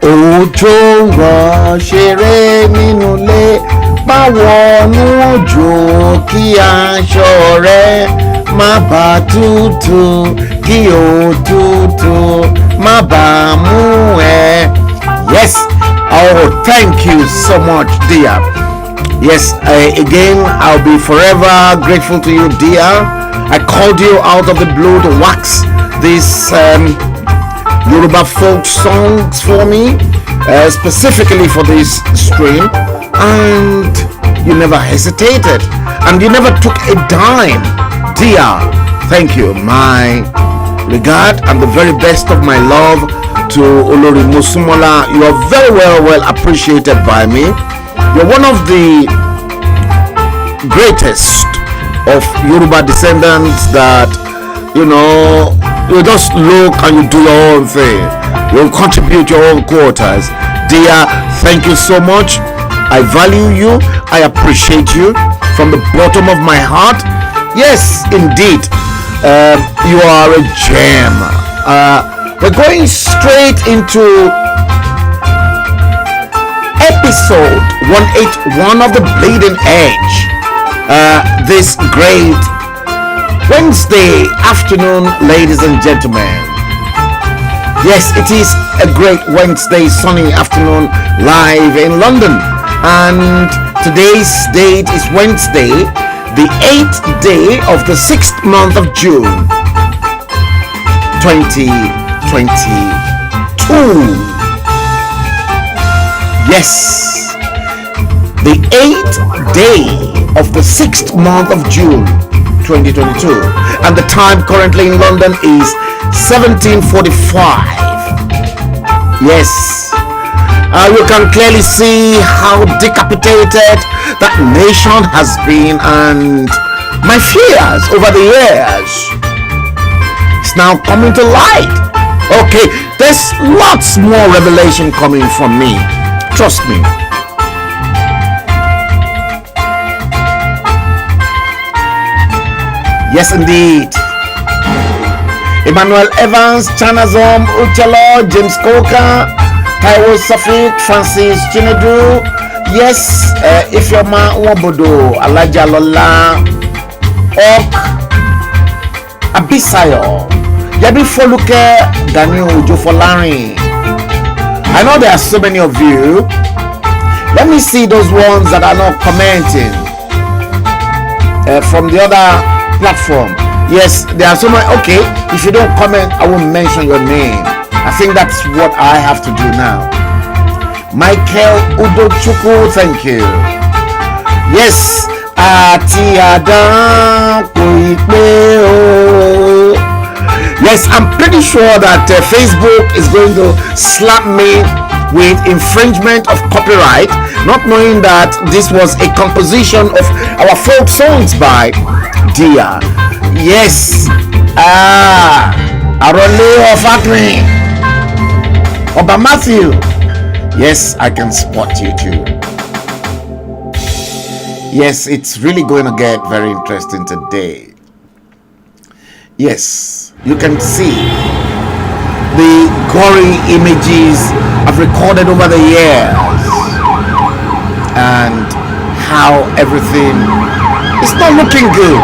òjò rọ̀ ṣeré nínú ilé, má wọnú òjò kí aṣọ rẹ má bà tútù, kí òtútù má bà mú ẹ. Yes, oh, thank you so much, dear. Yes, again, I'll be forever grateful to you, dear. I called you out of the blue to wax these Yoruba folk songs for me, specifically for this stream, and you never hesitated, and you never took a dime, dear. Thank you. My regard and the very best of my love to Olori Musumola. You are very well appreciated by me. You're one of the greatest of Yoruba descendants that, you just look and you do your own thing. You contribute your own quarters. Dear, thank you so much. I value you. I appreciate you from the bottom of my heart. Yes, indeed. You are a gem. We're going straight into episode 181 of the Bleeding Edge. This great Wednesday afternoon, ladies and gentlemen. Yes, it is a great Wednesday sunny afternoon live in London, and today's date is Wednesday, the 8th day of the 6th month of June 2022. Yes, the 8th day of the 6th month of June 2022, and the time currently in London is 17:45. Yes, you can clearly see how decapitated that nation has been, and my fears over the years is now coming to light. Okay, there's lots more revelation coming from me, trust me. Yes, indeed. Emmanuel Evans, Chanazom, Uchelo, James Coker, Taiwo Safik, Francis Chinedu. Yes, Ifeoma Wabodo, Alaja Lola, Ok, Abisayo, Yabi Foluke, Daniel Ujofolarin. I know there are so many of you. Let me see those ones that are not commenting from the other platform. Yes, there are so many. Okay, if you don't comment, I won't mention your name. I think that's what I have to do now. Michael Udochukwu, thank you. Yes, yes, I'm pretty sure that Facebook is going to slap me with infringement of copyright, not knowing that this was a composition of our folk songs by dear. Yes, Arole of Acme, Oba Matthew. Yes, I can spot you too. Yes, it's really going to get very interesting today. Yes, you can see the gory images I've recorded over the years and how everything is not looking good.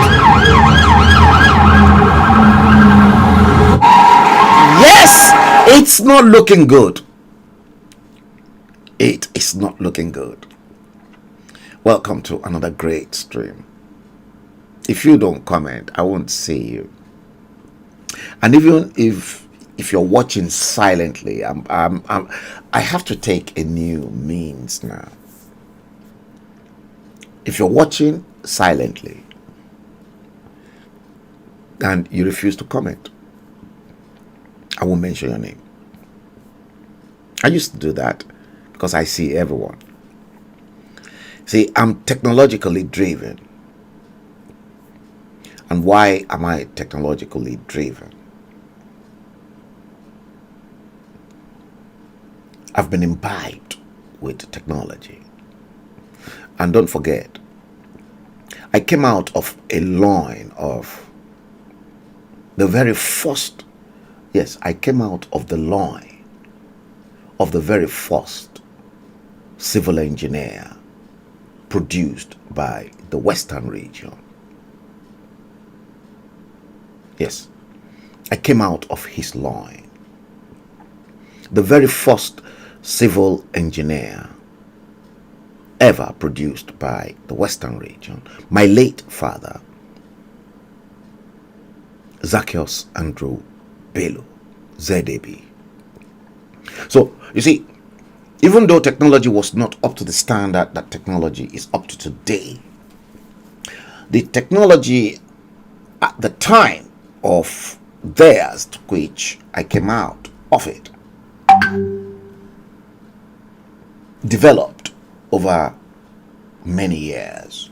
Yes, it's not looking good. It is not looking good. Welcome to another great stream. If you don't comment, I won't see you. And even if you're watching silently, I have to take a new means now. If you're watching silently and you refuse to comment, I won't mention your name. I used to do that because I see everyone. See, I'm technologically driven. And why am I technologically driven? I've been imbibed with technology. And don't forget, I came out of a line of the very first, yes, I came out of the line of the very first civil engineer produced by the Western region. Yes, I came out of his loin. The very first civil engineer ever produced by the Western region, my late father, Zacchaeus Andrew Bello, ZAB. So, you see, even though technology was not up to the standard that technology is up to today, the technology at the time of theirs, to which I came out of it, developed over many years.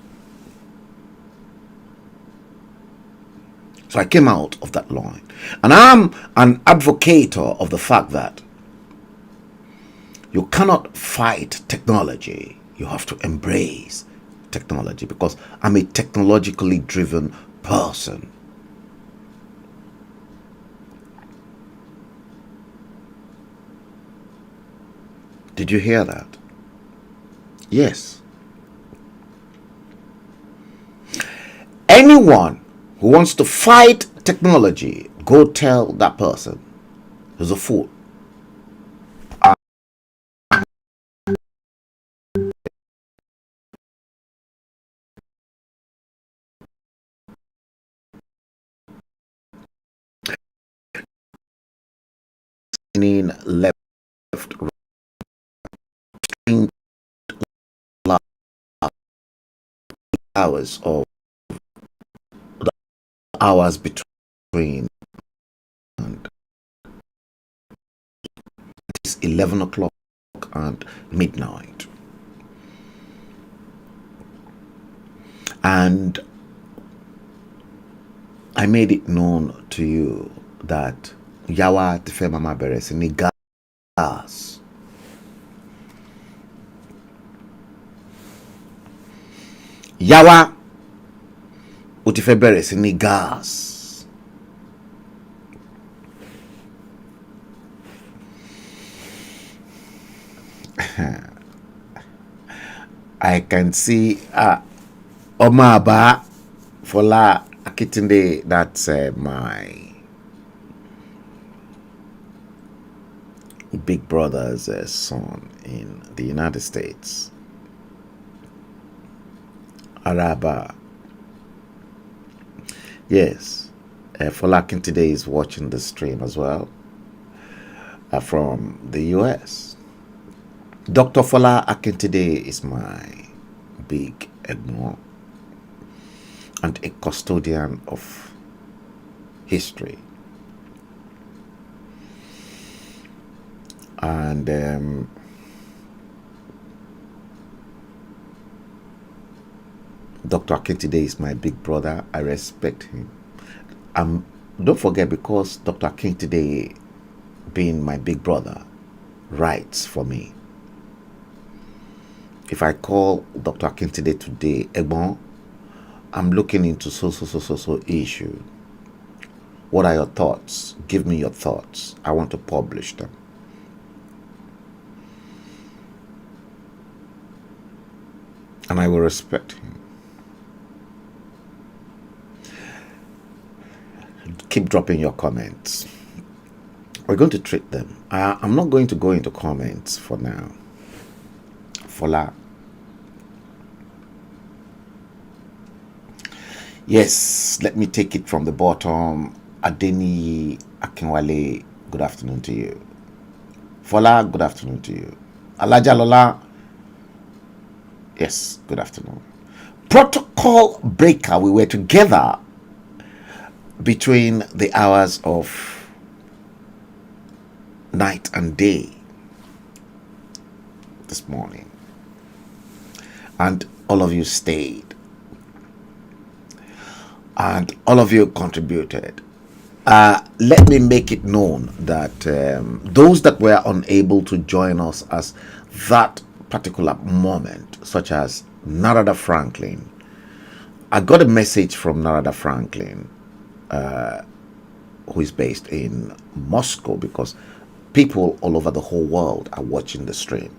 So I came out of that line. And I'm an advocate of the fact that you cannot fight technology. You have to embrace technology, because I'm a technologically driven person. Did you hear that? Yes. Anyone who wants to fight technology, go tell that person who's a fool. Left, right, hours of the hours between, and it's 11 o'clock and midnight. And I made it known to you that Yawa Tife Mama Beres ni gas. Yawa Utife Beres ni gas. I can see Omaba Fola Akitinde, that's my big brother's son in the United States. Araba. Yes, Fola Akitinde is watching the stream as well from the US. Dr. Fola Akintide is my big Edmond and a custodian of history. And Dr. Akintide is my big brother. I respect him. Don't forget, because Dr. Akintide, being my big brother, writes for me. If I call Dr. Akintide today, Egbon, I'm looking into so issue. What are your thoughts? Give me your thoughts. I want to publish them. And I will respect him. Keep dropping your comments. We're going to treat them. I'm not going to go into comments for now. Fola. Yes, let me take it from the bottom. Adeni Akinwale, good afternoon to you. Fola, good afternoon to you. Alaja Lola, yes, good afternoon. Protocol breaker, we were together between the hours of night and day this morning. And all of you stayed. And all of you contributed. Let me make it known that those that were unable to join us at that particular moment, such as Narada Franklin, I got a message from Narada Franklin, who is based in Moscow, because people all over the whole world are watching the stream.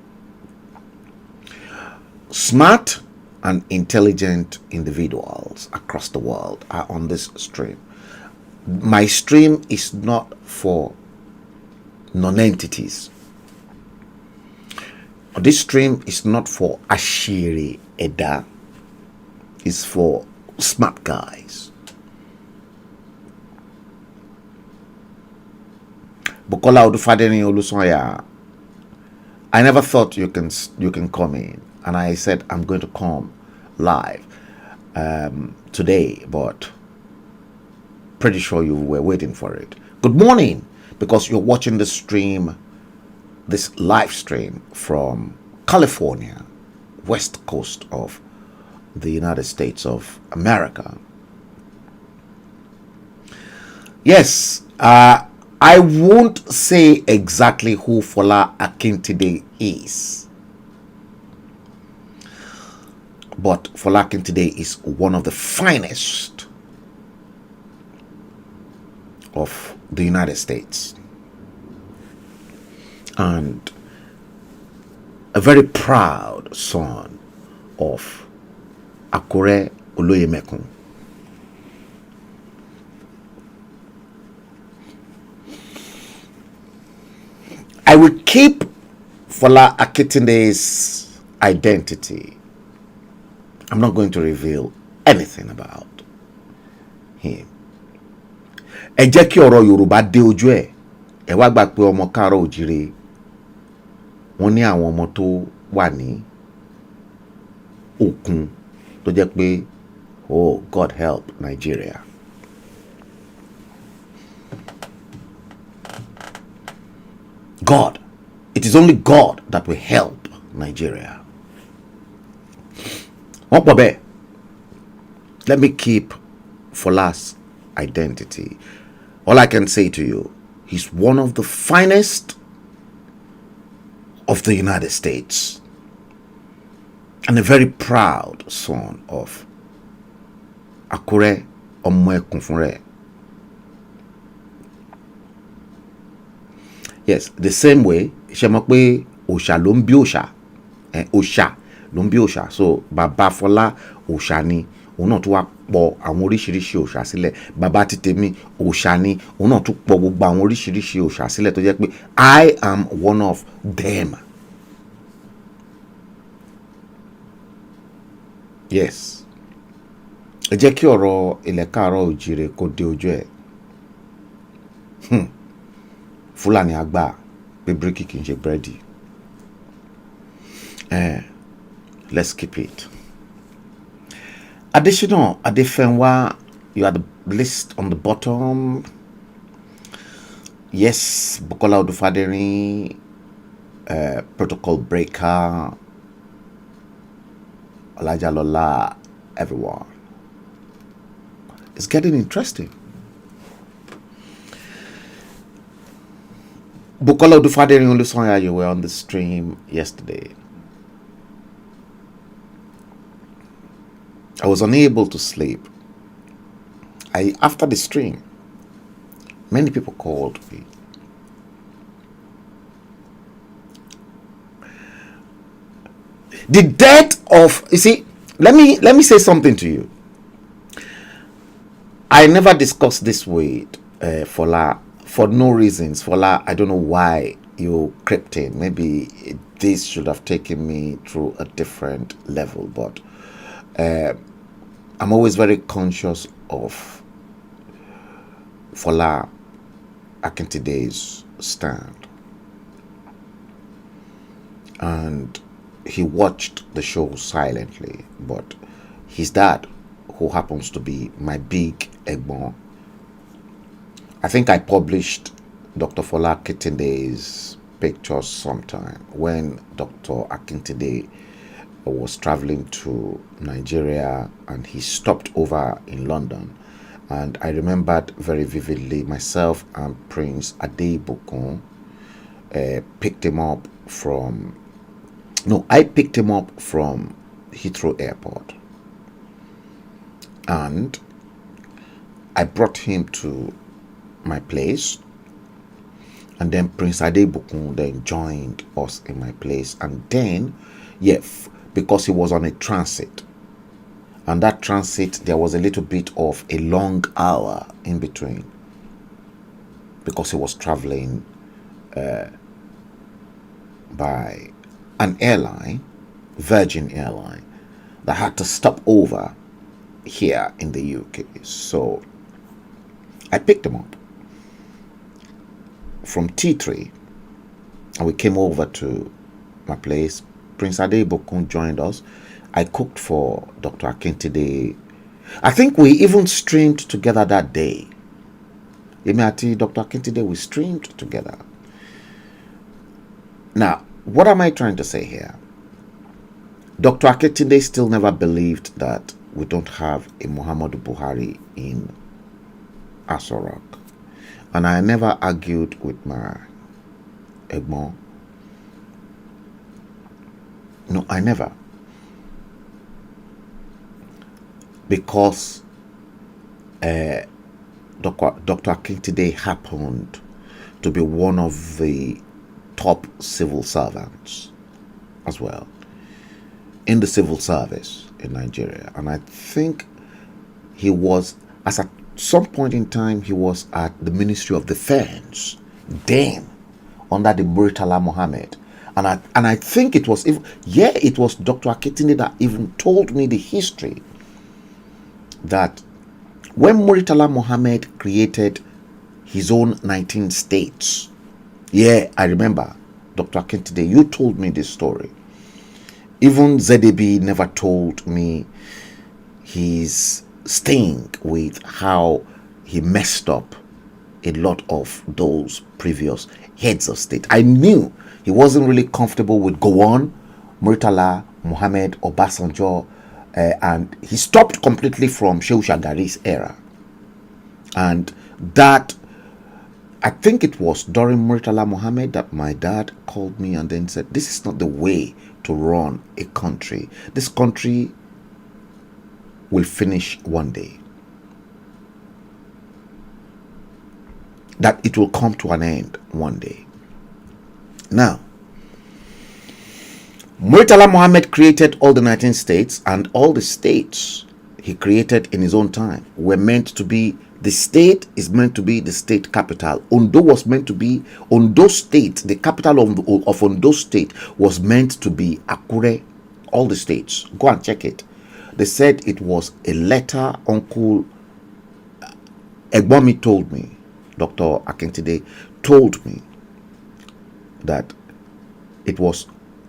Smart and intelligent individuals across the world are on this stream. My stream is not for non-entities. This stream is not for Ashiri Eda. It's for smart guys. Bukola Odufadeni Olusoya, I never thought you can come in, and I said I'm going to come live today, but pretty sure you were waiting for it. Good morning, because you're watching the stream, this live stream from California, west coast of the United States of America. Yes, I won't say exactly who Fola Akintide is, but Fola Akintide is one of the finest of the United States and a very proud son of Akure Oloyemekun. I will keep Fola Akintide's identity. I'm not going to reveal anything about him. Ẹ jẹ́ kí ọ̀rọ̀ Yorùbá dé ojú ẹ̀. Ẹ wá gbà pé ọmọ káàárọ̀ oòjíire wọ́n ní àwọn ọmọ tó wà ní òkun tó jẹ́ pé oh God help Nigeria. God. It is only God that will help Nigeria. Let me keep Fola's identity. All I can say to you, he's one of the finest of the United States and a very proud son of Akure Omoekunfunre. Yes, the same way, Shemakwe Osha Lumbi Osha. Osha Lumbi Osha. So, Baba Fola Osha ni. Òun náà tún wá pọ̀ àwọn oríṣiríṣi òòṣà sílẹ̀. Bàbá ti tèmi òòṣà ni. Òun náà tún pọ̀ gbogbo àwọn oríṣiríṣi òòṣà sílẹ̀ tó jẹ́ pé I am one of them. Yes. Ẹ jẹ́ kí ọ̀rọ̀ ilẹ̀ káàárọ̀ oòjíire kó dé ojú ẹ̀. Fúlàní àgbà pé bíríkì kì í ṣe búrẹ́dì. Let's keep it. Additional Adefenwa, you are the list on the bottom. Yes, Bukola Odufadeni, protocol breaker, Elijah Lola, everyone. It's getting interesting. Bukola Odufadeni Olusoya, you were on the stream yesterday. I was unable to sleep. After the stream, many people called me. The death of, you see, let me say something to you. I never discussed this with Fola for no reasons. Fola, I don't know why you crept in. Maybe this should have taken me through a different level, but I'm always very conscious of Fola Akintide's stand. And he watched the show silently, but his dad, who happens to be my big egbon, I think I published Dr. Fola Akintide's pictures sometime when Dr. Akintide was traveling to Nigeria and he stopped over in London. And I remembered very vividly myself and Prince Adebokun picked him up from, no, I picked him up from Heathrow Airport. And I brought him to my place. And then Prince Adebukun then joined us in my place. And then, yeah, because he was on a transit. And that transit, there was a little bit of a long hour in between. Because he was traveling by an airline, Virgin Airline, that had to stop over here in the UK. So I picked him up from T3 and we came over to my place. Prince Adebukun joined us. I cooked for Dr. Akintide. I think we even streamed together that day. Imiati, Dr. Akintide, we streamed together. Now, what am I trying to say here? Dr. Akintide still never believed that we don't have a Muhammadu Buhari in Aso Rock. And I never argued with my Egmont. No, I never. Because Dr. Akintide happened to be one of the top civil servants as well in the civil service in Nigeria. And I think he was, as at some point in time, he was at the Ministry of Defense, then under the Murtala Mohammed. And I think it was, it was Dr. Akintide that even told me the history that when Murtala Mohammed created his own 19 states, I remember, Dr. Akintide, you told me this story. Even ZDB never told me his sting with how he messed up a lot of those previous heads of state. I knew he wasn't really comfortable with Gowon, Murtala Mohammed, Obasanjo, and he stopped completely from Shehu Shagari's era. And that, I think it was during Murtala Mohammed that my dad called me and then said, this is not the way to run a country. This country will finish one day. That it will come to an end one day. Now, Murtala Mohammed created all the 19 states, and all the states he created in his own time were meant to be, the state is meant to be the state capital. Ondo was meant to be, Ondo State, the capital of Ondo State was meant to be Akure. All the states, go and check it. They said it was a letter Uncle Egbomi told me, Dr. Akintide told me that it was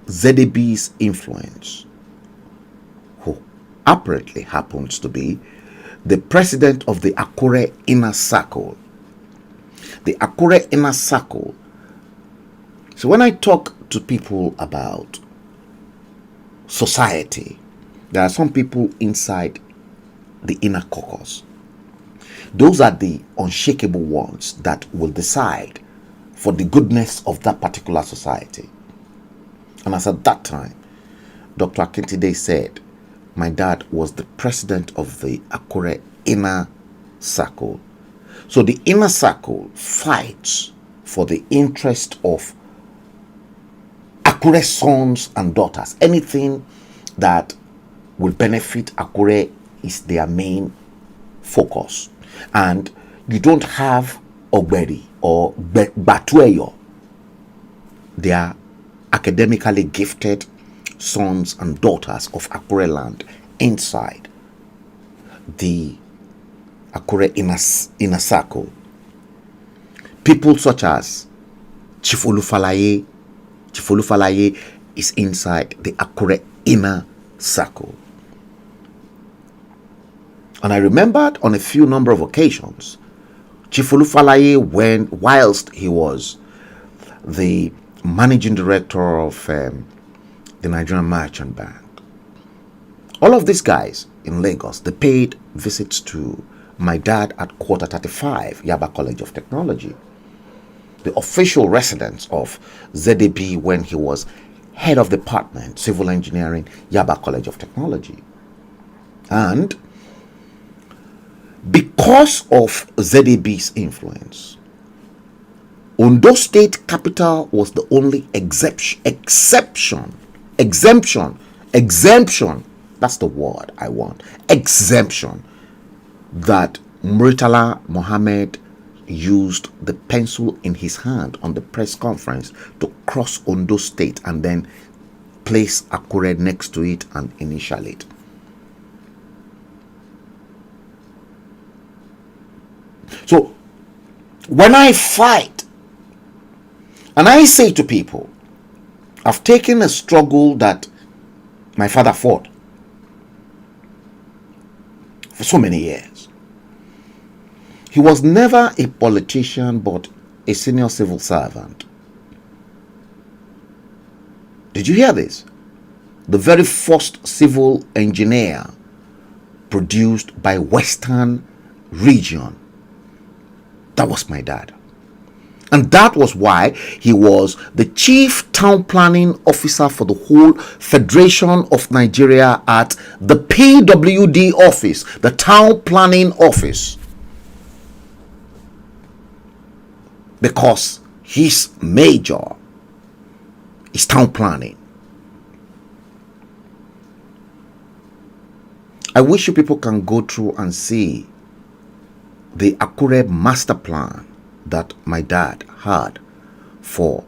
ZDB's influence, who apparently happens to be the president of the Akure Inner Circle. The Akure Inner Circle. So when I talk to people about society, there are some people inside the inner caucus. Those are the unshakable ones that will decide for the goodness of that particular society. And as at that time, Dr. Akintide said, my dad was the president of the Akure Inner Circle. So the Inner Circle fights for the interest of Akure sons and daughters. Anything that will benefit Akure is their main focus. And you don't have Ogberi or Batueyo. They are academically gifted sons and daughters of Akure land inside the Akure inner circle. People such as Chief Olufalaye. Chief Olufalaye is inside the Akure inner circle. And I remembered on a few number of occasions, Chief Olufalaye, whilst he was the managing director of the Nigerian Merchant Bank, all of these guys in Lagos, they paid visits to my dad at Quarter 35, Yaba College of Technology, the official residence of ZDB when he was head of department, civil engineering, Yaba College of Technology. And because of ZDB's influence, Ondo State capital was the only exemption. That's the word I want. Exemption that Murtala Mohammed used the pencil in his hand on the press conference to cross Ondo State and then place Akure next to it and initiate. So when I fight and I say to people, I've taken a struggle that my father fought for so many years. He was never a politician but a senior civil servant. Did you hear this? The very first civil engineer produced by Western region. That was my dad. And that was why he was the chief town planning officer for the whole Federation of Nigeria at the PWD office, the town planning office. Because his major is town planning. I wish you people can go through and see the Akure master plan that my dad had for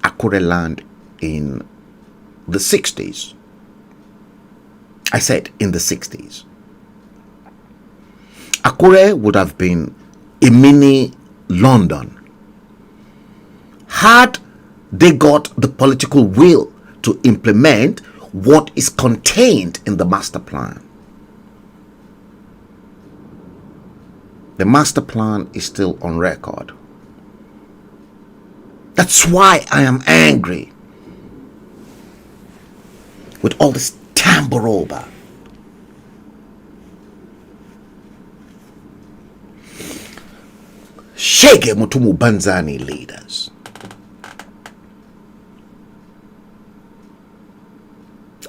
Akure land in the 60s. I said in the 60s. Akure would have been a mini London had they got the political will to implement what is contained in the master plan. The master plan is still on record. That's why I am angry with all this tamboroba. Shege Mutumu Banzani leaders.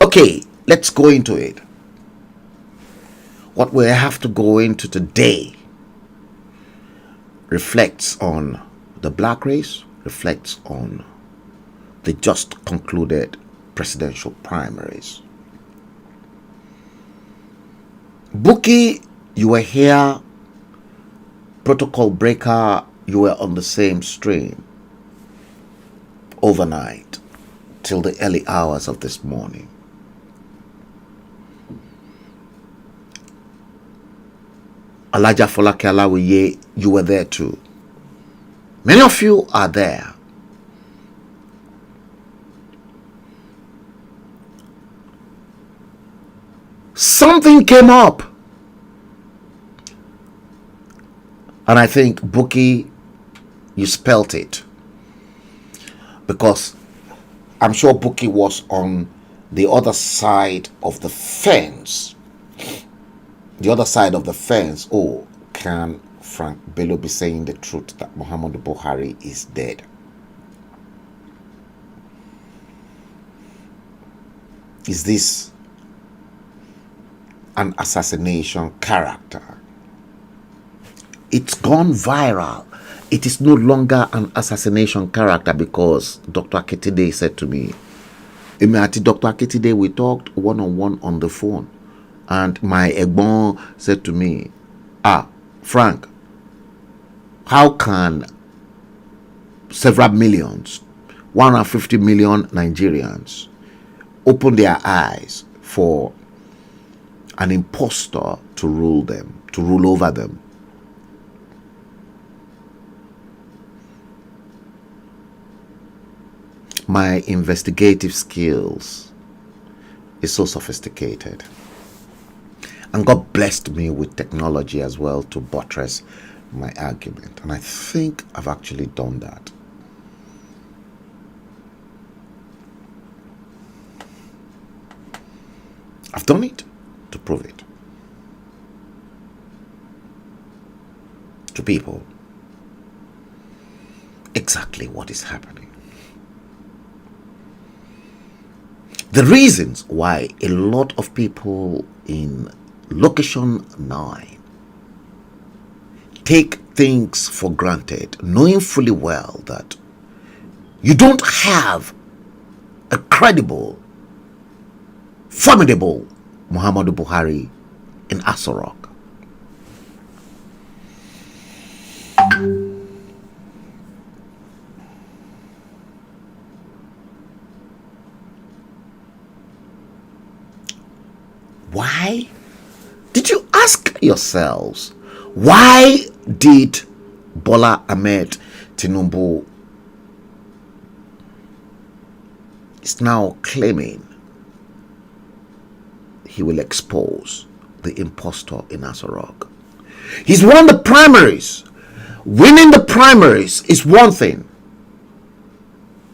Okay, let's go into it. What we have to go into today reflects on the black race, reflects on the just concluded presidential primaries. Buki, you were here. Protocol breaker, you were on the same stream overnight till the early hours of this morning. Alaja Folake Alawiye, you were there too. Many of you are there. Something came up. And I think, Buki, you spelt it. Because I'm sure Buki was on the other side of the fence. The other side of the fence. Oh, can Frank Bello be saying the truth that Muhammadu Buhari is dead? Is this an assassination character? It's gone viral. It is no longer an assassination character because Dr. Akitide said to me, Dr. Akitide, we talked one-on-one on the phone. And my Egbon said to me, Frank, how can several millions, 150 million Nigerians, open their eyes for an impostor to rule them, to rule over them? My investigative skills is so sophisticated. And God blessed me with technology as well to buttress my argument. And I think I've actually done that. I've done it to prove it to people exactly what is happening. The reasons why a lot of people in Location 9 take things for granted, knowing fully well that you don't have a credible, formidable Muhammadu Buhari in Aso Rock. Why? Did you ask yourselves, why did Bola Ahmed Tinubu is now claiming he will expose the impostor in Aso Rock? He's won the primaries. Winning the primaries is one thing,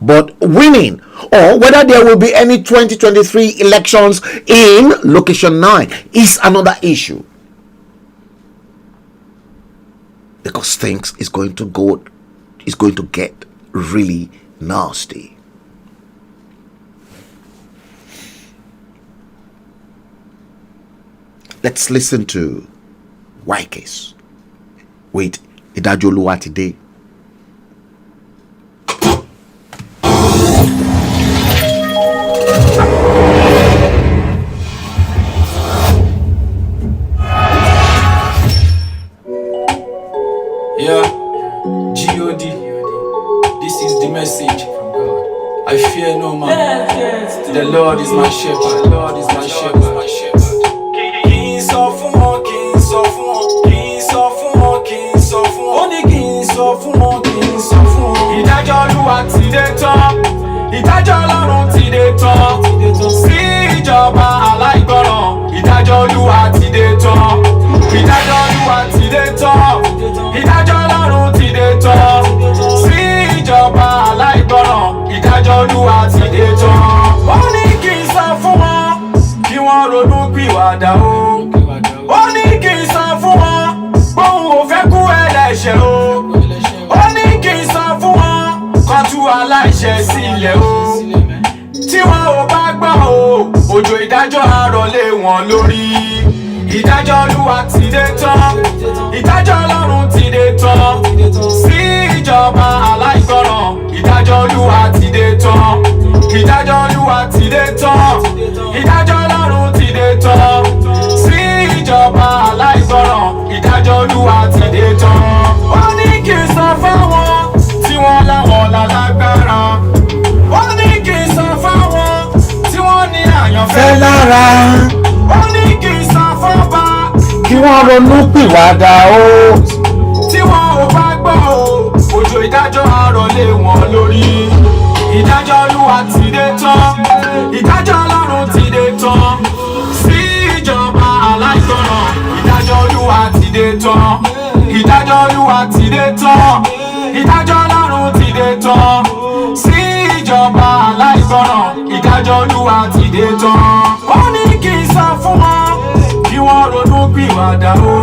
but winning, or whether there will be any 2023 elections in location 9, is another issue, because things is going to get really nasty. Let's listen to Wikes with Idajoluwa today. Yeah, God, this is the message from God. I fear no man. The Lord is my shepherd. The Lord is my shepherd. Kings of one, kings of one, kings of one, kings of one. Only kings of one, kings of one. Ìdájọ́ Olúwa ti dé tán. Ìdájọ́ Ọlọ́run ti dé tán. Sí ìjọba aláìgbọràn. Ìdájọ́ Olúwa ti dé tán. Ìdájọ́ Olúwa ti dé tán. Ìdájọ́ Ọlọ́run ti dé tán. Sí ìjọba aláìgbọràn. Ìdájọ́ Olúwa ti dé tán. Ó ní kí n sọ fún wọn kí wọ́n ronú pìwàdà o. Ó ní kí n sọ fún wọn bóun ò fẹ́ kú ẹlẹ́ṣẹ̀ o. Ó ní kí n sọ fún wọn kó tú aláìṣẹ̀ sílẹ̀ o. Tí wọn ò bá gbọ́ o, òjò ìdájọ́ á rọ̀ lé wọn lórí. Ìdájọ́ Olúwa ti dé tán. Ìdájọ́ Ọlọ́run ti dé tán. Sí ìjọba aláìgbọràn. Ìdájọ́ Olúwa ti dé tán. Ìdájọ́ Olúwa ti dé tán. Ìdájọ́ Ọlọ́run ti dé tán. Sí ìjọba aláìgbọràn. Ìdájọ́ Olúwa ti dé tán. Ó ní kí n sọ fáwọn tí wọ́n láwọn lálágbára. Ó ní kí n sọ fáwọn tí wọ́n ní àyànfẹ́ lára. Ó ní kí n sọ fọ́ba Kí wọ́n ronú pìwàdà o. tí wọn ò bá gbọ́ o, òjò ìdájọ́ á rọ̀ lé wọn lórí. Ìdájọ́ Olúwa ti dé tán. Ìdájọ́ Ọlọ́run ti dé tán. Sí ìjọba aláìgbọràn. Ìdájọ́ Olúwa ti dé tán. Ìdájọ́ Olúwa ti dé tán. Ìdájọ́ Ọlọ́run ti dé tán. Sí ìjọba aláìgbọràn. Ìdájọ́ Olúwa ti dé tán. Ó ní kí n sọ fún wọn kí wọ́n ronú pìwàdà o.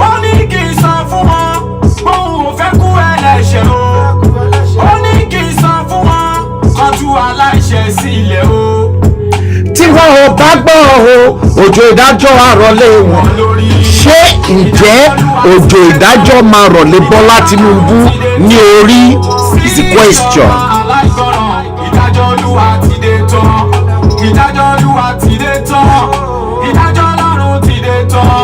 Ó ní kí n sọ fún wọn bóun ò fẹ́ kú ẹlẹ́ṣẹ̀ o. Ó ní kí n sọ fún wọn kó tú aláìṣẹ̀ sílẹ̀ o. Tí wọn ò bá gbọ́ o, òjò ìdájọ́ á rọ̀ lé wọn. Ṣé ǹjẹ́ òjò ìdájọ́ máa rọ̀ lé Bọ́lá Tinubu ní orí is the question. Ìdájọ́ Olúwa ti dé tán. Ìdájọ́ Olúwa ti dé tán. Ìdájọ́ Ọlọ́run ti dé tán.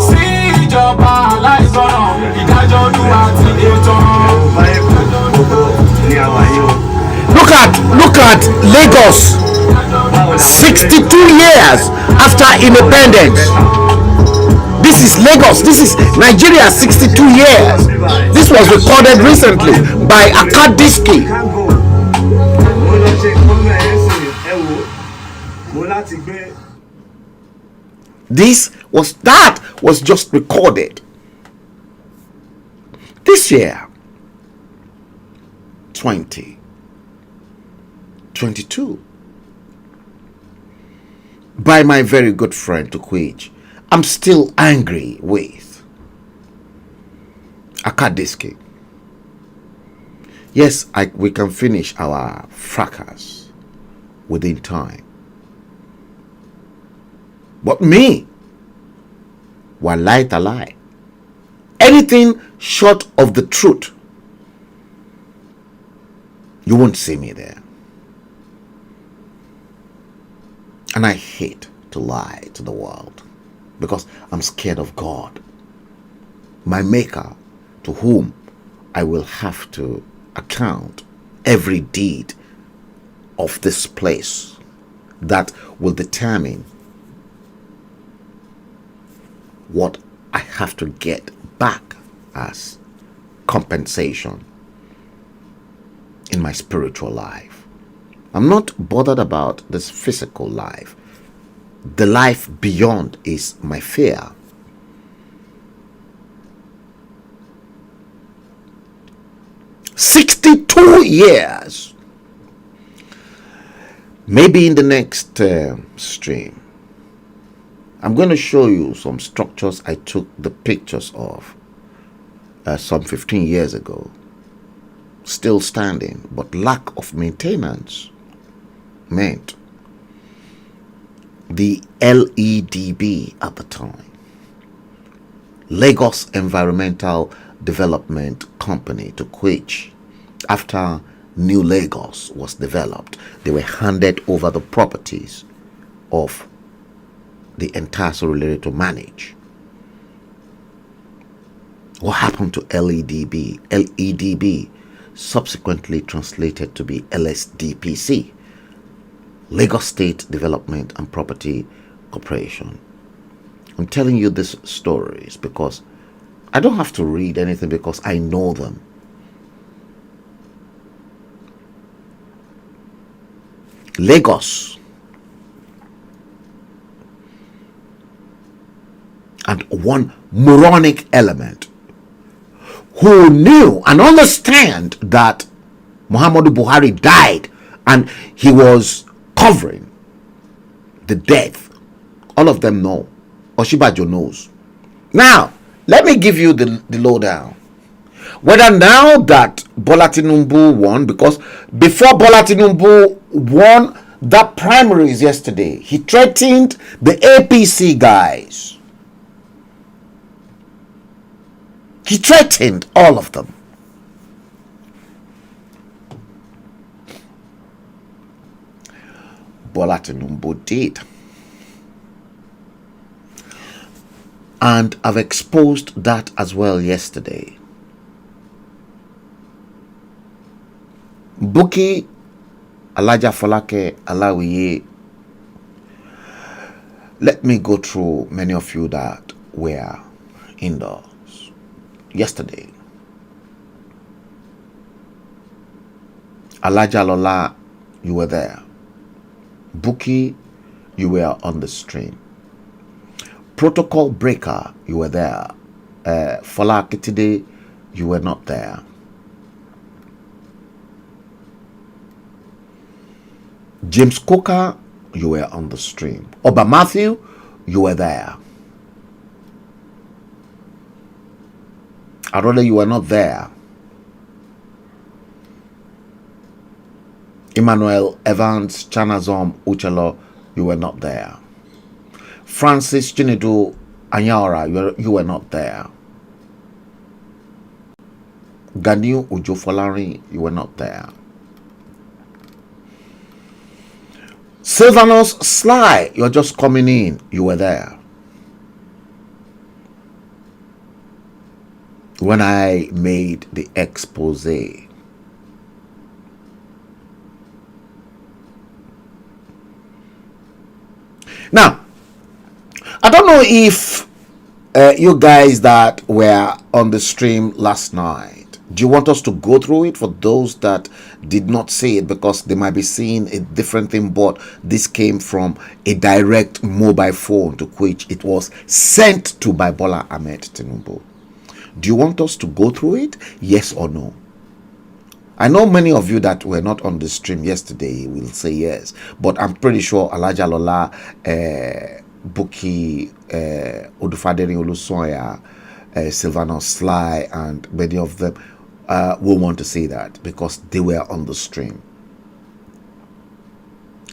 Sí ìjọba aláìgbọràn. Ìdájọ́ Olúwa ti dé tán. Look at Lagos, 62 years after independence. This is Lagos, this is Nigeria, 62 years. This was recorded recently by Akadiski. That was just recorded this year, 2022, by my very good friend Tukwij. I'm still angry with Akadiski. Yes, we can finish our fracas within time. But me, wallahi talai, anything short of the truth, you won't see me there. And I hate to lie to the world because I'm scared of God, my maker, to whom I will have to account every deed of this place that will determine what I have to get back as compensation in my spiritual life. I'm not bothered about this physical life. The life beyond is my fear. "62 years." Maybe in the next stream, I'm going to show you some structures I took the pictures of some 15 years ago. Still standing, but lack of maintenance meant the LEDB at the time, Lagos Environmental Development Company, to which, after New Lagos was developed, they were handed over the properties of the entire Surulere to manage. What happened to LEDB? LEDB subsequently translated to be LSDPC, Lagos State Development and Property Corporation. I'm telling you these stories because I don't have to read anything because I know them. Lagos and one moronic element who knew and understand that Muhammadu Buhari died and he was covering the death. All of them know. Oshibajo knows. Now, let me give you the lowdown. Whether now that Bola Tinubu won, because before Bola Tinubu won that primaries yesterday, he threatened the APC guys. He threatened all of them. Bola Tinubu did. And I've exposed that as well yesterday. Buki, Alaja Folake, Alawiye. Let me go through many of you that were indoors yesterday. Alaja Lola, you were there. Buki, you were on the stream. Protocol Breaker, you were there. Fola Kitide, you were not there. James Coker, you were on the stream. Oba Matthew, you were there. Arole, you were not there. Emmanuel Evans, Chanazom Uchelo, you were not there. Francis Chinedu Anyara, you were not there. Ganiu Ujofolari, you were not there. Sylvanus Sly, you're just coming in, you were there. When I made the expose. Now, I don't know if you guys that were on the stream last night, do you want us to go through it for those that did not see it, because they might be seeing a different thing, but this came from a direct mobile phone to which it was sent to by Bola Ahmed Tinubu. Do you want us to go through it? Yes or no? I know many of you that were not on the stream yesterday will say yes, but I'm pretty sure Alaja Lola, Buki, Odufaderi Olusoya, Sylvanus Sly, and many of them will want to say that because they were on the stream.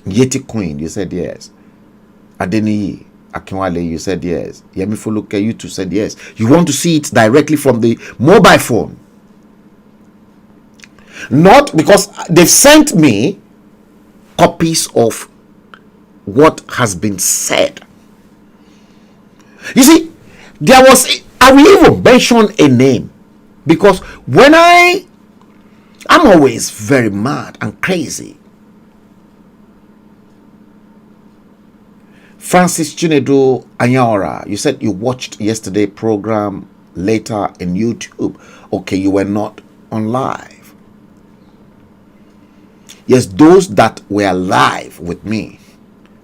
Yeti Queen, you said yes. Adeniyi, Akinwale, you said yes. Yemi Foluke, you too said yes. You want to see it directly from the mobile phone. Not because they've sent me copies of what has been said. You see, there was, I will even mention a name, because when I'm always very mad and crazy. Francis Chinedu Anyaora, you said you watched yesterday program later in YouTube. Okay, you were not on live. Yes, those that were live with me,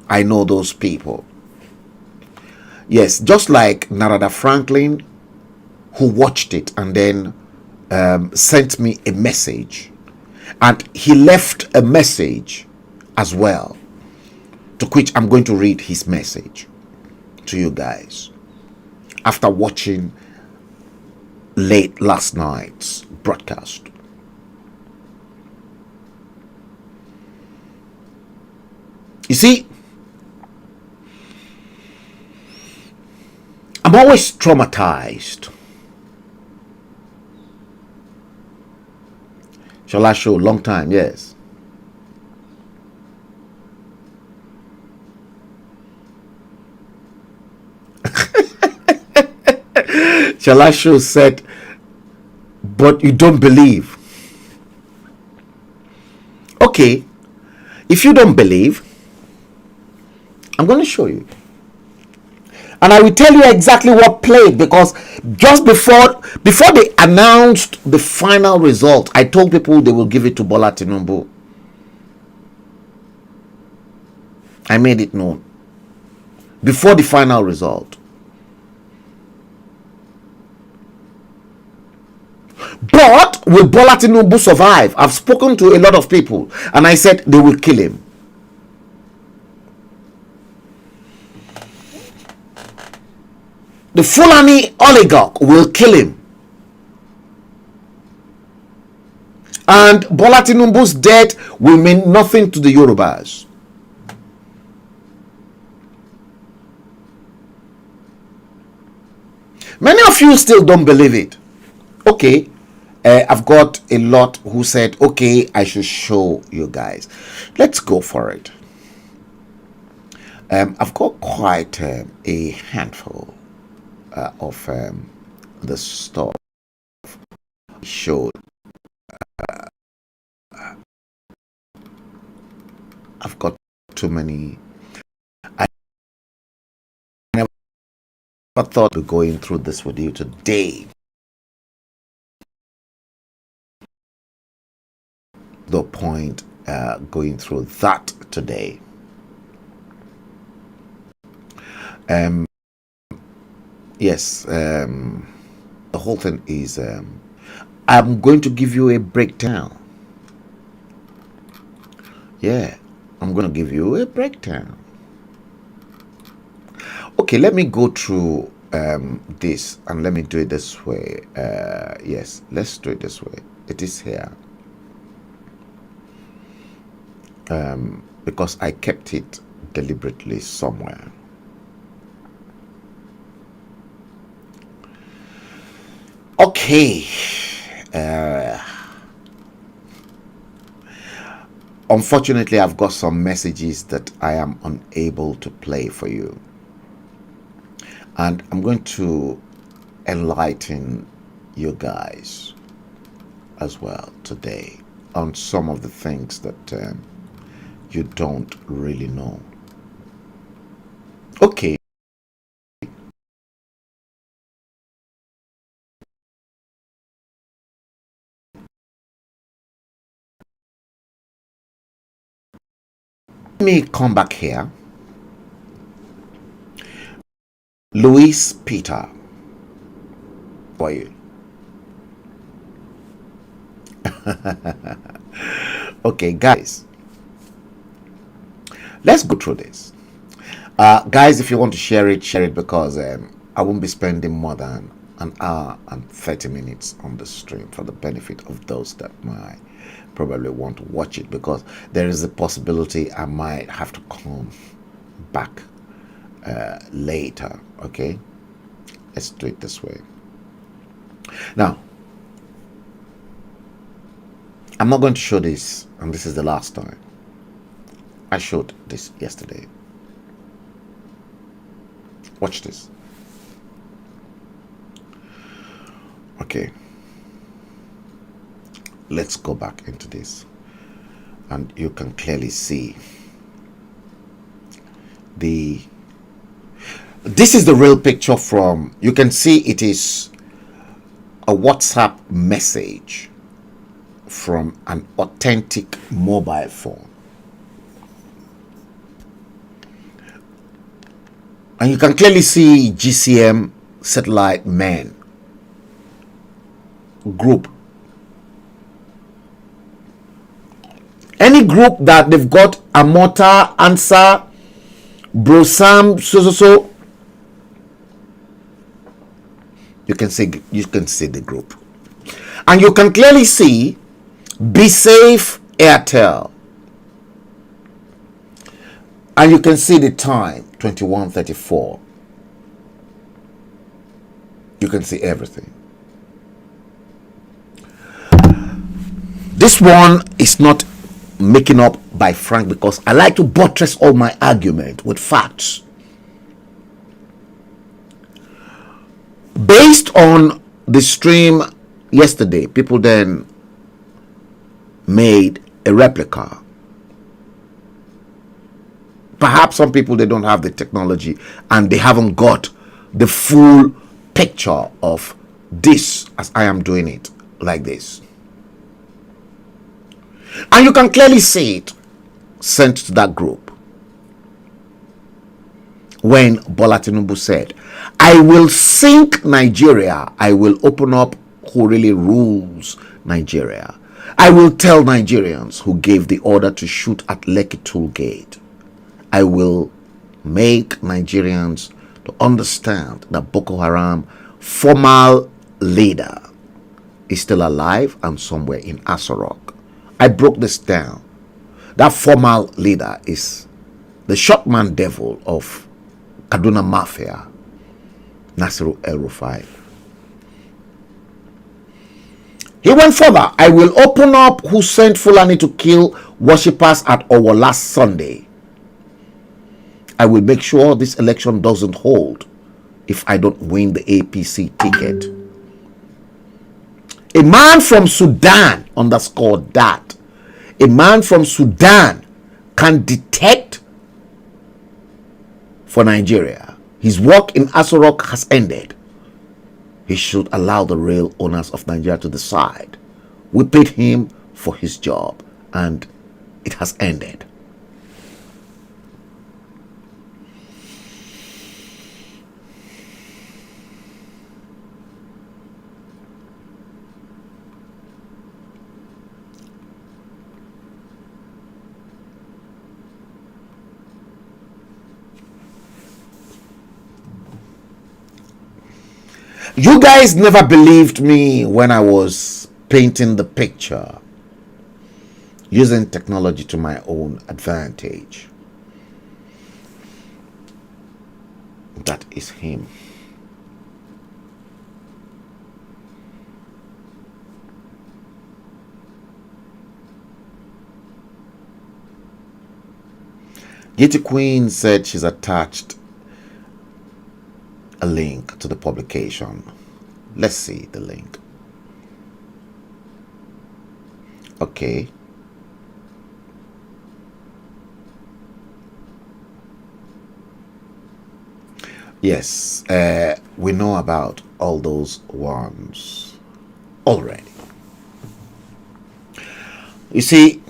I know those people. Yes, just like Narada Franklin, who watched it and then sent me a message, and he left a message as well, to which I'm going to read his message to you guys after watching late last night's broadcast. You see, I'm always traumatized. Shall I show? Long time, yes. Shalasho said, but you don't believe. Okay, if you don't believe, I'm going to show you. And I will tell you exactly what played, because just before they announced the final result, I told people they will give it to Bola Tinubu. I made it known before the final result. But will Bola Tinubu survive? I've spoken to a lot of people and I said they will kill him. The Fulani oligarch will kill him. And Bola Tinubu's death will mean nothing to the Yorubas. Many of you still don't believe it. Okay, I've got a lot who said, okay, I should show you guys. Let's go for it. I've got quite a handful of the stuff showed. I've got too many. I never thought of going through this with you today. The point going through that today. Yes, the whole thing is I'm going to give you a breakdown. Yeah, I'm going to give you a breakdown. Okay, let me go through this, and let me do it this way. Yes, let's do it this way. It is here. Because I kept it deliberately somewhere. Okay. Unfortunately, I've got some messages that I am unable to play for you. And I'm going to enlighten you guys as well today on some of the things that you don't really know. Okay. Let me come back here. Luis Peter for you. Okay, guys, let's go through this. Guys, if you want to share it, because I won't be spending more than an hour and 30 minutes on the stream for the benefit of those that might probably want to watch it, because there is a possibility I might have to come back later. Okay, let's do it this way. Now, I'm not going to show this, and this is the last time. I showed this yesterday. Watch this. Okay, let's go back into this, and you can clearly see this is the real picture from, you can see it is a WhatsApp message from an authentic mobile phone. And you can clearly see GCM satellite men group. Any group that they've got a mortar, answer, bro Sam, so. You can see the group. And you can clearly see Be Safe Airtel. And you can see the time, 21:34. You can see everything. This one is not making up by Frank, because I like to buttress all my argument with facts. Based on the stream yesterday, people then made a replica. Perhaps some people, they don't have the technology and they haven't got the full picture of this as I am doing it like this. And you can clearly see it sent to that group when Bola Tinubu said, I will sink Nigeria. I will open up who really rules Nigeria. I will tell Nigerians who gave the order to shoot at Lekki Toll Gate. I will make Nigerians to understand that Boko Haram formal leader is still alive and somewhere in Asorok. I broke this down. That formal leader is the shotman devil of Kaduna Mafia, Nasiru El-Rufai. He went further. I will open up who sent Fulani to kill worshippers at Owo last Sunday. I will make sure this election doesn't hold if I don't win the APC ticket. A man from Sudan underscored that. A man from Sudan can detect for Nigeria. His work in Asorok has ended. He should allow the real owners of Nigeria to decide. We paid him for his job and it has ended. You guys never believed me when I was painting the picture using technology to my own advantage. That is him. Gitty Queen said she's attached a link to the publication. Let's see the link. Okay. Yes, we know about all those ones already. You see,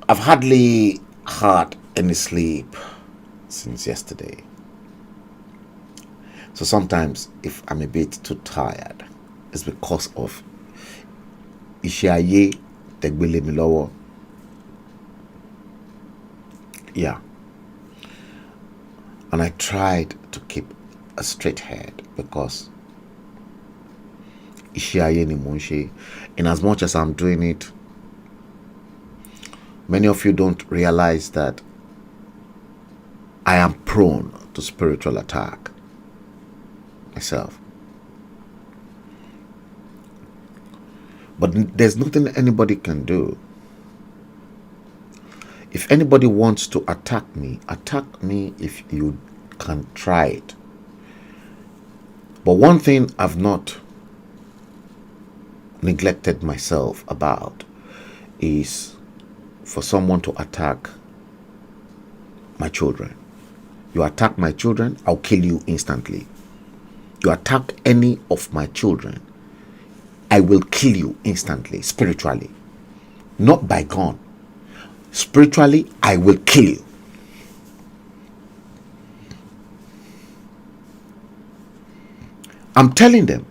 I've hardly had any sleep since yesterday. So sometimes if I'm a bit too tired, it's because of Ishaye Tegbele Milowo. Yeah. And I tried to keep a straight head because Ishaye ni Munshi. In as much as I'm doing it, many of you don't realize that I am prone to spiritual attack myself. But there's nothing anybody can do. If anybody wants to attack me if you can try it. But one thing I've not neglected myself about is for someone to attack my children. You attack my children, I'll kill you instantly. You attack any of my children, I will kill you instantly, spiritually. Not by gun. Spiritually, I will kill you. I'm telling them,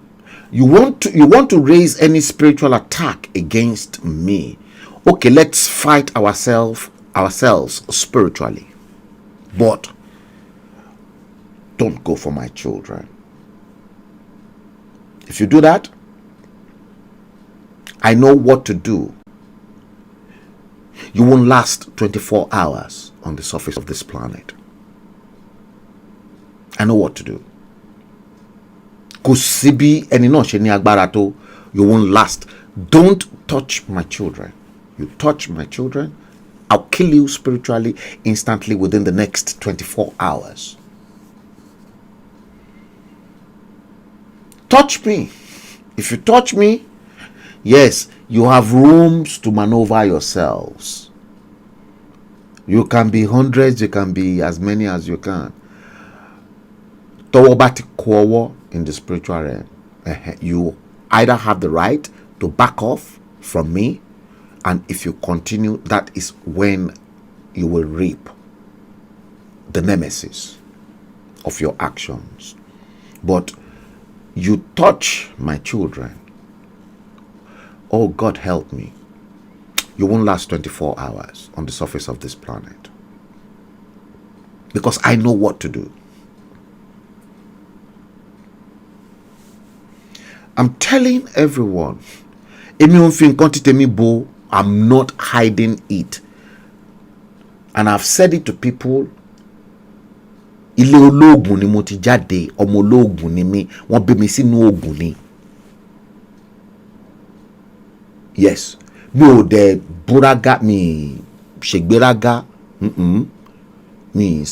you want to raise any spiritual attack against me. Okay, let's fight ourselves spiritually. But don't go for my children. If you do that, I know what to do. You won't last 24 hours on the surface of this planet. I know what to do. You won't last. Don't touch my children. You touch my children, I'll kill you spiritually instantly within the next 24 hours. Touch me. If you touch me, yes, you have rooms to maneuver yourselves. You can be hundreds, you can be as many as you can. In the spiritual realm, you either have the right to back off from me, and if you continue, that is when you will reap the nemesis of your actions. But you touch my children, oh God help me, you won't last 24 hours on the surface of this planet, because I know what to do. I'm telling everyone, I'm not hiding it. And I've said it to people. Ilé ológun ni mo ti jáde, ọmọ ológun ni mi, wọ́n bí mi sínú ogun ni. Yes, mi ò dẹ̀ búrágá, mi ṣègbérágá, mi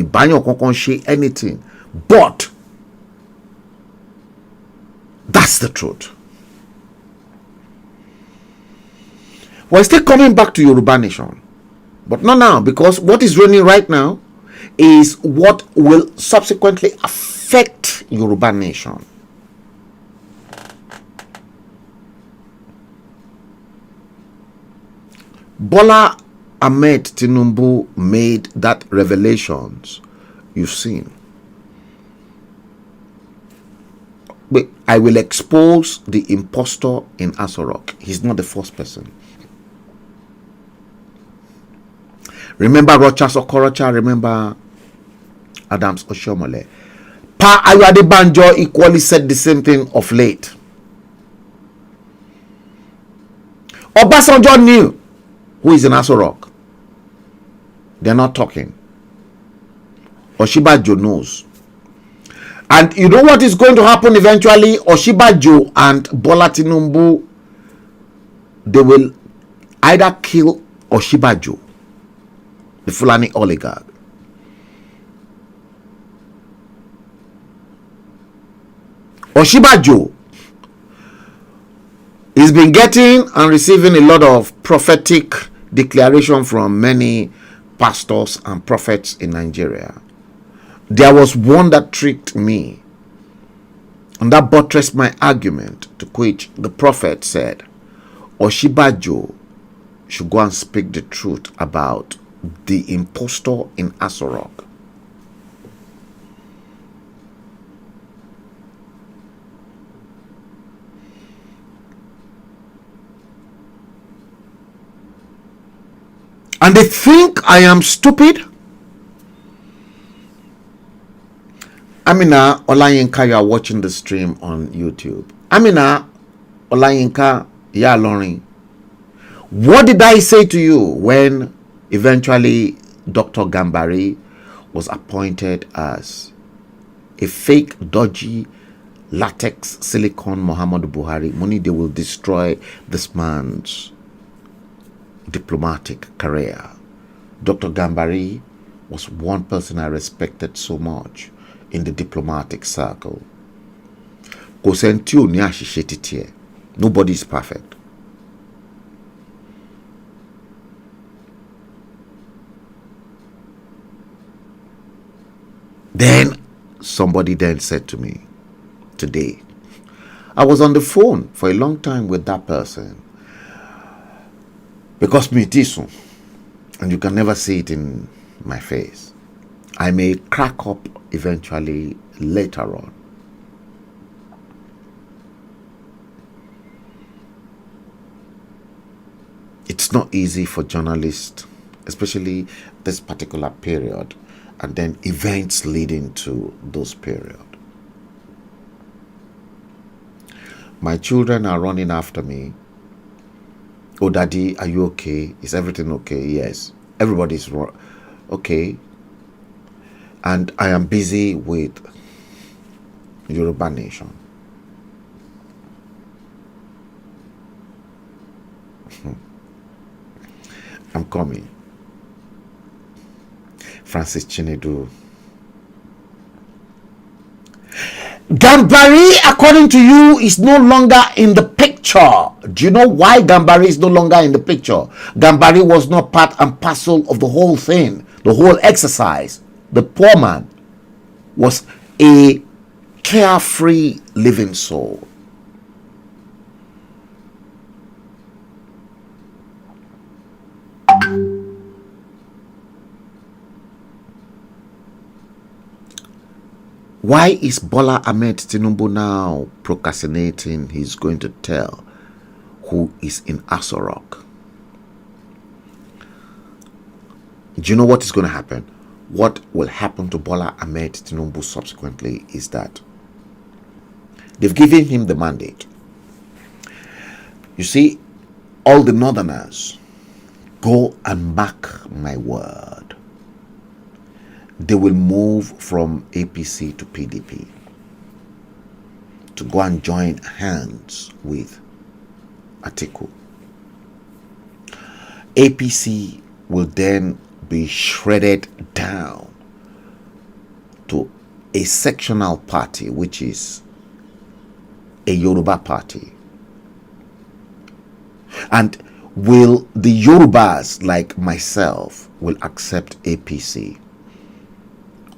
báyàn kankan ṣe anything, but that's the truth. We're still coming back to Yoruba Nation, but not now, because what is running right now is what will subsequently affect Yoruba Nation. Bola Ahmed Tinubu made that revelations you've seen. But I will expose the impostor in Asorok. He's not the first person. Remember Rochas Okorocha, remember Adams Oshomole. Pa Adebanjo equally said the same thing of late. Obasanjo knew who is in Asorok. They're not talking. Oshibajo knows. And you know what is going to happen eventually? Oshibajo and Bola Tinubu, they will either kill Oshibajo, the Fulani oligarch. Oshibajo has been getting and receiving a lot of prophetic declaration from many pastors and prophets in Nigeria. There was one that tricked me, and that buttressed my argument, to which the prophet said Oshibajo should go and speak the truth about the impostor in Asorok. And they think I am stupid. Amina Olayinka, you are watching the stream on YouTube. Amina Olayinka, Yalorin, what did I say to you when eventually Dr. Gambari was appointed as a fake, dodgy, latex, silicon Muhammadu Buhari, money they will destroy this man's diplomatic career. Dr. Gambari was one person I respected so much in the diplomatic circle. Nobody is perfect. Then somebody then said to me today, I was on the phone for a long time with that person, because me tisu, and you can never see it in my face. I may crack up eventually later on. It's not easy for journalists, especially this particular period, and then events leading to those period. My children are running after me. Oh, daddy, are you okay? Is everything okay? Yes, everybody's okay. And I am busy with Yoruba Nation. I'm coming. Francis Chinedu. Gambari, according to you, is no longer in the picture. Do you know why Gambari is no longer in the picture? Gambari was not part and parcel of the whole thing, the whole exercise. The poor man was a carefree living soul. Why is Bola Ahmed Tinubu now procrastinating? He's going to tell who is in Aso Rock. Do you know what is going to happen? What will happen to Bola Ahmed Tinubu subsequently is that they've given him the mandate. You see, all the northerners, go and mark my word, they will move from APC to PDP to go and join hands with Atiku. APC will then be shredded down to a sectional party, which is a Yoruba party. And will the Yorubas like myself will accept APC?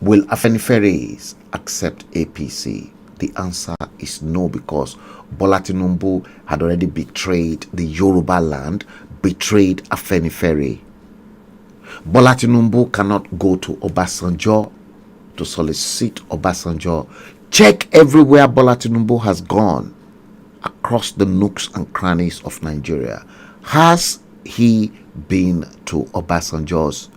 Will Afeniferes accept APC? The answer is no, because Bola Tinubu had already betrayed the Yoruba land, betrayed Afenifere. Bola Tinubu cannot go to Obasanjo to solicit Obasanjo. Check everywhere Bola Tinubu has gone across the nooks and crannies of Nigeria. Has he been to Obasanjo's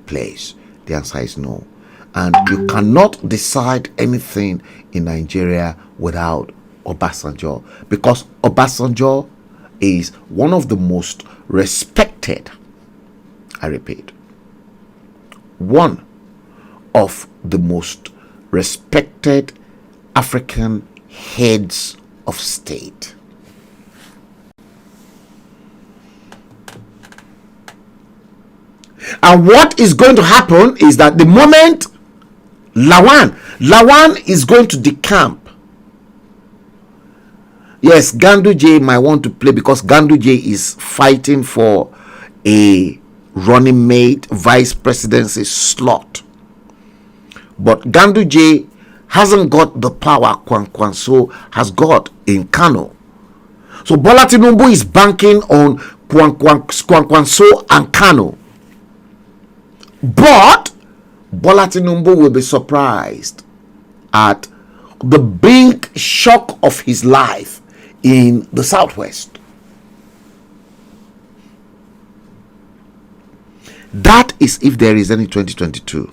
place? The answer is no. And you cannot decide anything in Nigeria without Obasanjo, because Obasanjo is one of the most respected, I repeat, one of the most respected African heads of state. And what is going to happen is that the moment Lawan is going to decamp. Yes, Ganduje might want to play, because Ganduje is fighting for a running mate vice presidency slot. But Ganduje hasn't got the power Kwankwanso has got in Kano. So Bola Tinubu is banking on Kwankwanso and Kano. But Bola Tinubu will be surprised at the big shock of his life in the Southwest. That is if there is any 2022.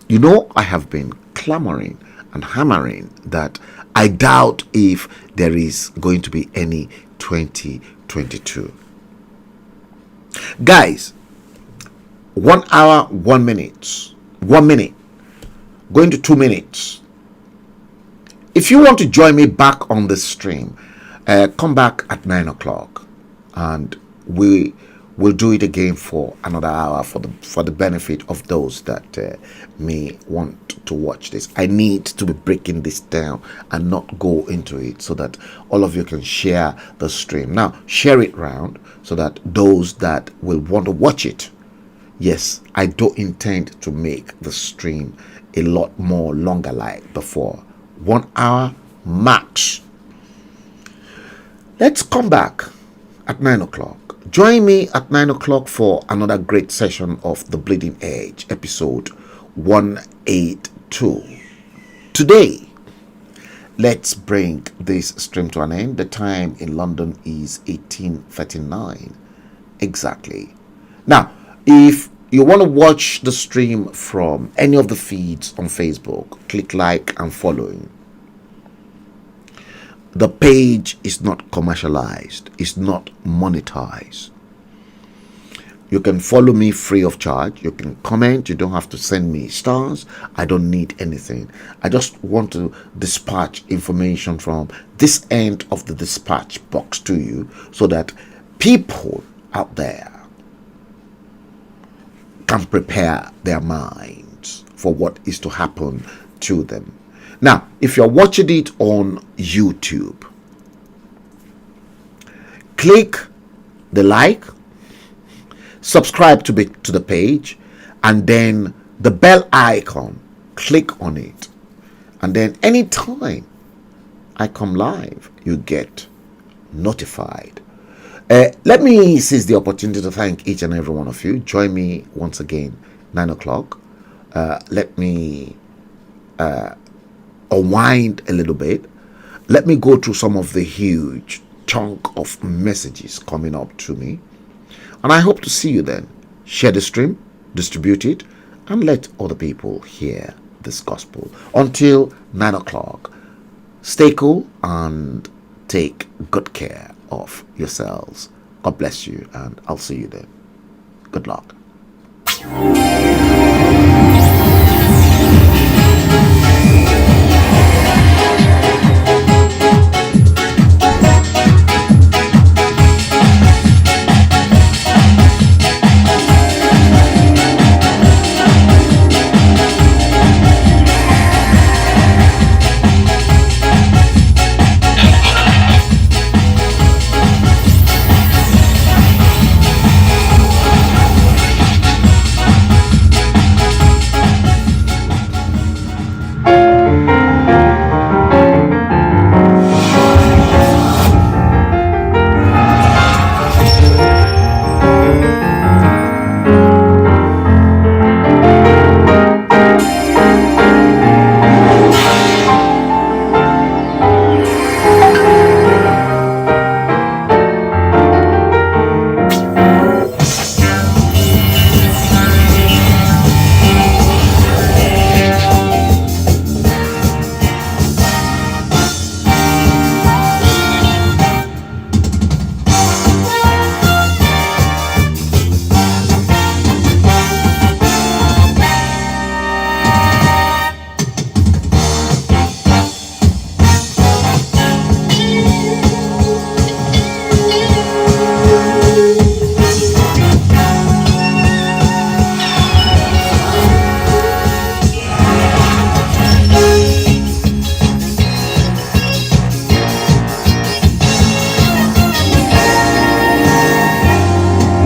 You know, I have been clamoring and hammering that I doubt if there is going to be any 2022. Guys, 1 hour, 1 minute, 1 minute, going to 2 minutes. If you want to join me back on the stream, come back at 9 o'clock, and we will do it again for another hour for the benefit of those that may want to watch this. I need to be breaking this down and not go into it, so that all of you can share the stream. Now, share it round so that those that will want to watch it. Yes, I don't intend to make the stream a lot more longer like before. 1 hour max. Let's come back at 9 o'clock. Join me at 9 o'clock for another great session of The Bleeding Edge, episode 182. Today, let's bring this stream to an end. The time in London is 18:39 exactly. Now, if you want to watch the stream from any of the feeds on Facebook, click like and following. The page is not commercialized, it's not monetized. You can follow me free of charge. You can comment. You don't have to send me stars. I don't need anything. I just want to dispatch information from this end of the dispatch box to you, so that people out there can prepare their minds for what is to happen to them. Now, if you're watching it on YouTube, click the like, subscribe to the page, and then the bell icon, click on it, and then anytime I come live, you get notified. Let me seize the opportunity to thank each and every one of you. Join me once again 9 o'clock. Let me unwind a little bit. Let me go through some of the huge chunk of messages coming up to me, and I hope to see you then. Share the stream, distribute it, and let other people hear this gospel. Until 9 o'clock, stay cool and take good care of yourselves. God bless you, and I'll see you then. Good luck.